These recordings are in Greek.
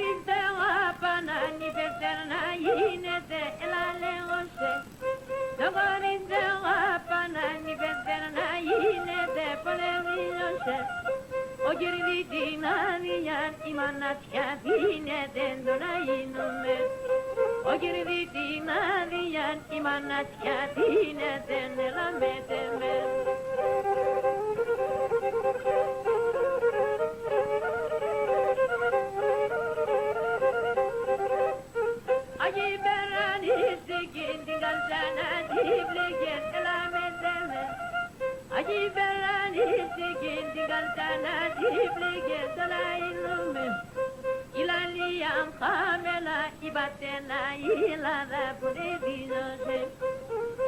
γυρίστε απανάνι περτερνά γίνεται έλα λέγω σε. Το γυρίστε απανάνι περτερνά γίνεται πολεμήλωσε. Ο γυρδί την άδεια η μανάτια δίνεται το να γίνουμε. Ο γυρδί την άδεια η μανάτια δίνεται έλα μέτε με. Αγί περανίστηκε την καλτσάνα την πληγές έλα μέτε με. Αγί περανίστηκε την καλτσάνα την πληγές έλα γίνουμε. Η λαλία χαμέλα η πατένα η λάδα που δεν δίνωσε.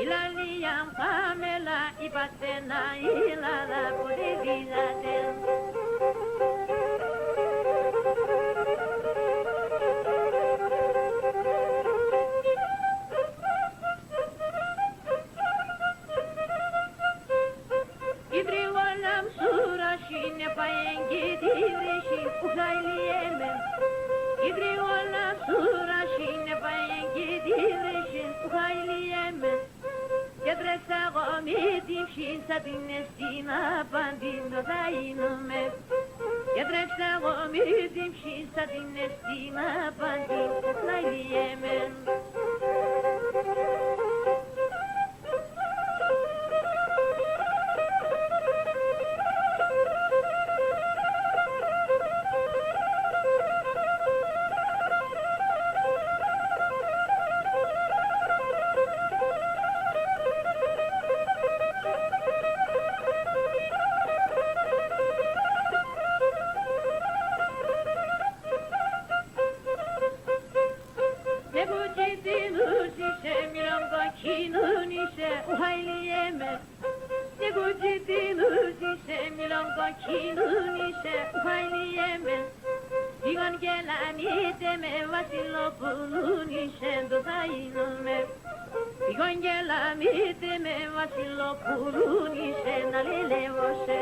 Η λαλία χαμέλα η πατένα η λάδα που δεν δίνωσε. Η τριγώνα μσούραση είναι παέγγι τη βρύση που χαϊλιέμαι. Η τριγώνα μσούραση είναι παέγγι τη βρύση που χαϊλιέμαι. Και τρέξα εγώ μη την ψήσα την εστίνα παντίνο θα γίνομαι. Και τρέξα εγώ μη την ψήσα την εστίνα παντίνο θα χαϊλιέμαι. Ήγαν και λανίτε με βασιλοπούλουν ίσεν το θα γίνομαι. Ήγαν και λανίτε με βασιλοπούλουν ίσεν να λελεύωσε.